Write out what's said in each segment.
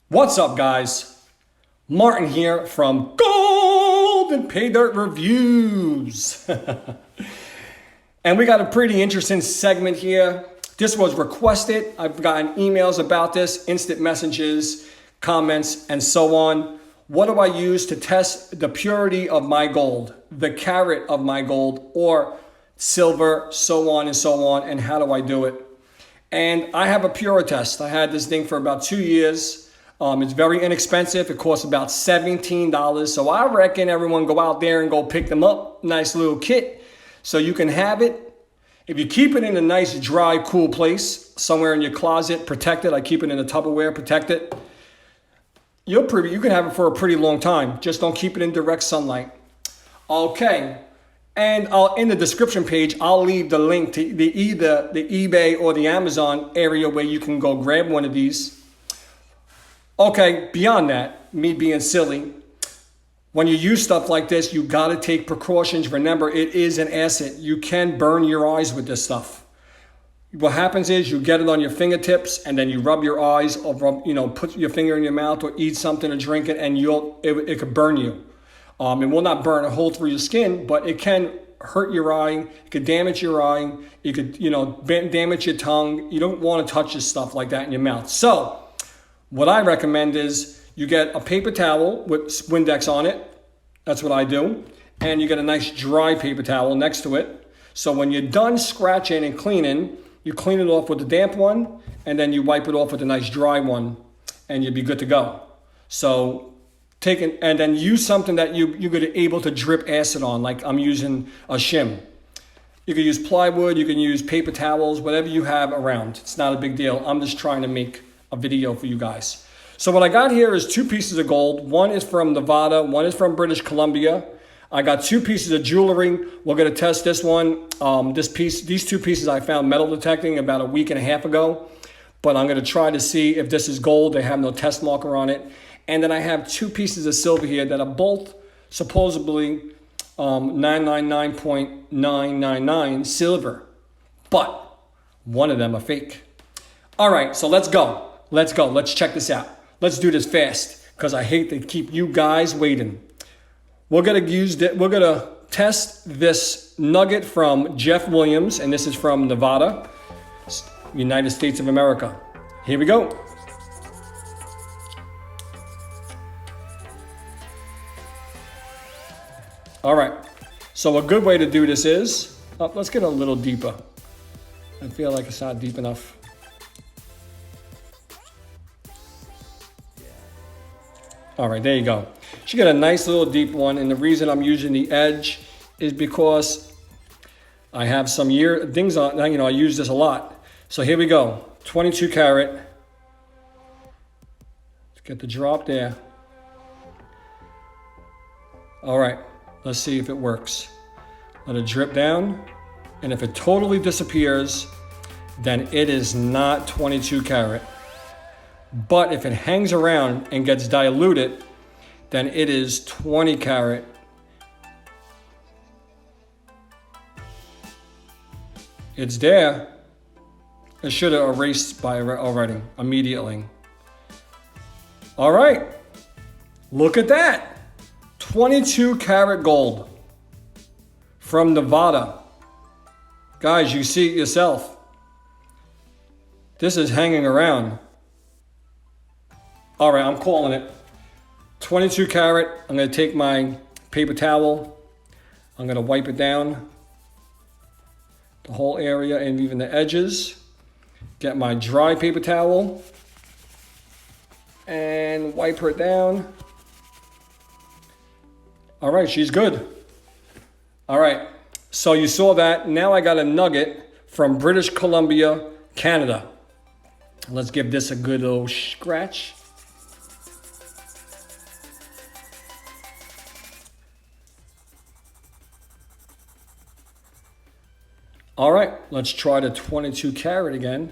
What's up, guys? Martin here from Gold and Paydirt Reviews. And we got a pretty interesting segment here. This was requested. I've gotten emails about this, instant messages, comments, and so on. What do I use to test the purity of my gold, the carat of my gold, or silver, so on and so on, and how do I do it? And I have a puriTEST. I had this thing for about 2 years. It's very inexpensive. It costs about $17. So I reckon everyone go out there and go pick them up. Nice little kit. So you can have it. If you keep it in a nice, dry, cool place, somewhere in your closet, protected. I keep it in a Tupperware, protected. You can have it for a pretty long time. Just don't keep it in direct sunlight. Okay. And in the description page, I'll leave the link to either the eBay or the Amazon area where you can go grab one of these. Okay, beyond that, me being silly, when you use stuff like this, you got to take precautions. Remember, it is an acid. You can burn your eyes with this stuff. What happens is you get it on your fingertips and then you rub your eyes or put your finger in your mouth or eat something or drink it and it could burn you. It will not burn a hole through your skin, but it can hurt your eye. It could damage your eye. It could, damage your tongue. You don't want to touch this stuff like that in your mouth. So what I recommend is you get a paper towel with Windex on it. That's what I do. And you get a nice dry paper towel next to it. So when you're done scratching and cleaning, you clean it off with the damp one and then you wipe it off with a nice dry one and you'll be good to go. So take it and then use something that you're going to be able to drip acid on, like I'm using a shim. You can use plywood, you can use paper towels, whatever you have around. It's not a big deal. I'm just trying to make a video for you guys. So what I got here is 2 pieces of gold. One is from Nevada, one is from British Colombia. I got 2 pieces of jewelry. We're going to test this one. These 2 pieces I found metal detecting about a week and a half ago. But I'm going to try to see if this is gold. They have no test marker on it. And then I have 2 pieces of silver here that are both supposedly 999.999 silver. But one of them are fake. All right, so let's go. Let's go. Let's check this out. Let's do this fast because I hate to keep you guys waiting. We're gonna test this Nugget from Jeff Williams, and this is from Nevada, United States of America. Here we go. All right. So a good way to do this is, let's get a little deeper. I feel like it's not deep enough. All right, there you go. You get a nice little deep one, and the reason I'm using the edge is because I have some things on, I use this a lot. So here we go, 22 karat. Let's get the drop there. All right, let's see if it works. Let it drip down, and if it totally disappears, then it is not 22 karat. But if it hangs around and gets diluted, then it is 20 karat. It's there. It should have erased by already, immediately. All right, look at that. 22 karat gold from Nevada. Guys, you see it yourself. This is hanging around. All right, I'm calling it 22 karat. I'm going to take my paper towel. I'm going to wipe it down, the whole area and even the edges. Get my dry paper towel and wipe her down. All right, she's good. All right, so you saw that. Now I got a nugget from British Columbia, Canada. Let's give this a good little scratch. All right, let's try the 22 karat again.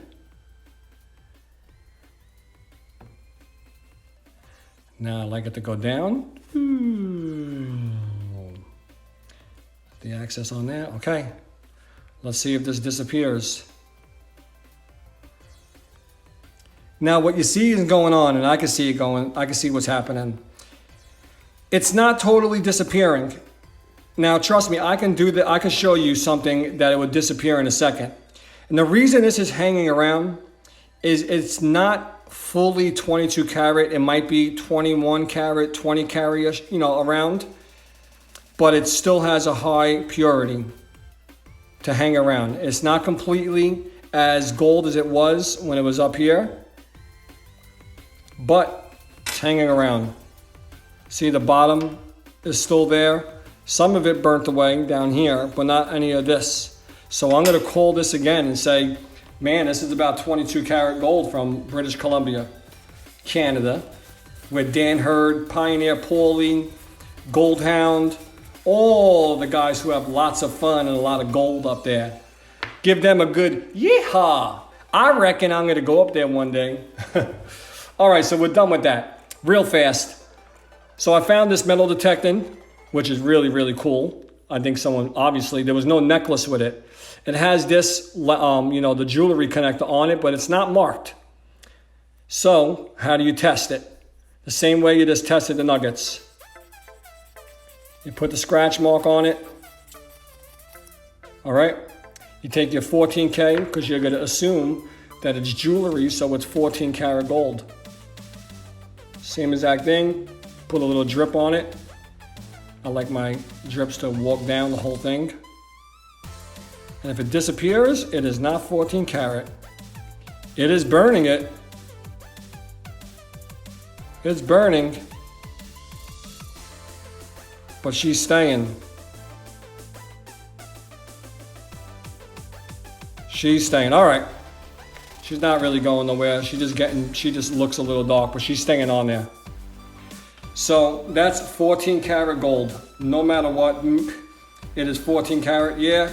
Now I like it to go down. The access on that, okay. Let's see if this disappears. Now what you see is going on, and I can see it going, I can see what's happening. It's not totally disappearing. Now trust me, I can do that. I can show you something that it would disappear in a second. And the reason this is hanging around is it's not fully 22 karat. It might be 21 karat, 20 karat, around, but it still has a high purity to hang around. It's not completely as gold as it was when it was up here, but it's hanging around. See, the bottom is still there. Some of it burnt away down here, but not any of this. So I'm going to call this again and say, man, this is about 22 karat gold from British Columbia, Canada, with Dan Hurd, Pioneer Paulie, Gold Hound, all the guys who have lots of fun and a lot of gold up there. Give them a good yeehaw. I reckon I'm going to go up there one day. All right, so we're done with that. Real fast. So I found this metal detecting, which is really, really cool. I think someone, obviously, there was no necklace with it. It has this, the jewelry connector on it, but it's not marked. So how do you test it? The same way you just tested the nuggets. You put the scratch mark on it. All right. You take your 14K, because you're going to assume that it's jewelry, so it's 14 karat gold. Same exact thing. Put a little drip on it. I like my drips to walk down the whole thing. And if it disappears, it is not 14 karat. It is burning it. It's burning. But she's staying. She's staying. All right. She's not really going nowhere. She just looks a little dark, but she's staying on there. So that's 14 karat gold. No matter what, it is 14 karat. Yeah,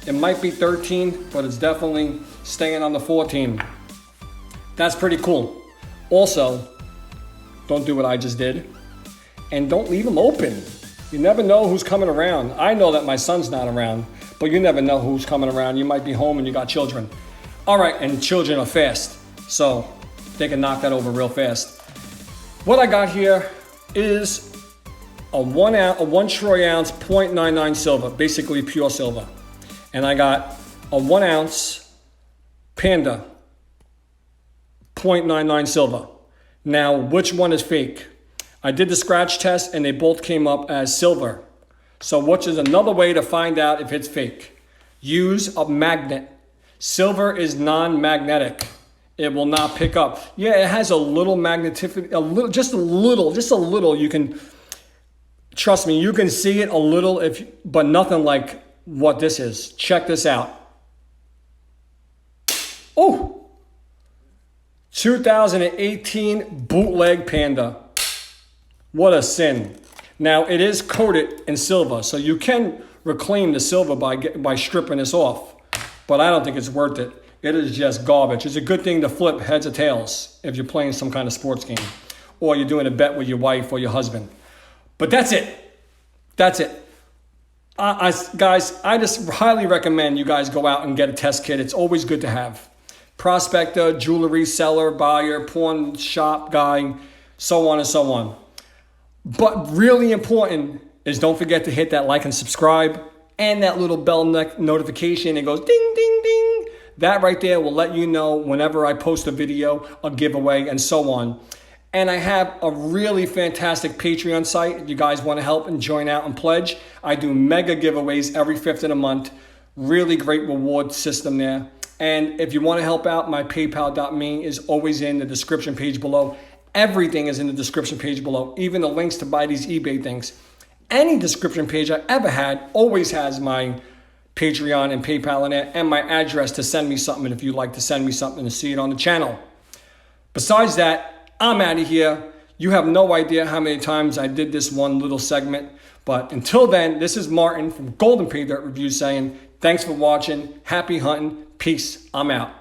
it might be 13, but it's definitely staying on the 14. That's pretty cool. Also, don't do what I just did. And don't leave them open. You never know who's coming around. I know that my son's not around, but you never know who's coming around. You might be home and you got children. All right, and children are fast, so they can knock that over real fast. What I got here is a 1 troy ounce 0.99 silver, basically pure silver. And I got a 1 ounce Panda 0.99 silver. Now, which one is fake? I did the scratch test and they both came up as silver. So which is another way to find out if it's fake? Use a magnet. Silver is non-magnetic. It will not pick up. Yeah, it has a little magneticity, just a little. You can, trust me, you can see it a little, but nothing like what this is. Check this out. Oh, 2018 bootleg Panda. What a sin. Now it is coated in silver, so you can reclaim the silver by stripping this off, but I don't think it's worth it. It is just garbage. It's a good thing to flip heads or tails if you're playing some kind of sports game or you're doing a bet with your wife or your husband. But that's it. That's it. Guys, I just highly recommend you guys go out and get a test kit. It's always good to have. Prospector, jewelry seller, buyer, pawn shop guy, so on and so on. But really important is don't forget to hit that like and subscribe and that little bell notification. It goes ding, ding, ding. That right there will let you know whenever I post a video, a giveaway, and so on. And I have a really fantastic Patreon site. If you guys want to help and join out and pledge, I do mega giveaways every 5th of the month. Really great reward system there. And if you want to help out, my paypal.me is always in the description page below. Everything is in the description page below, even the links to buy these eBay things. Any description page I ever had always has my Patreon and PayPal in it and my address to send me something if you'd like to send me something to see it on the channel. Besides that, I'm out of here. You have no idea how many times I did this one little segment. But until then, this is Martin from Golden Paydirt Reviews saying, thanks for watching. Happy hunting. Peace. I'm out.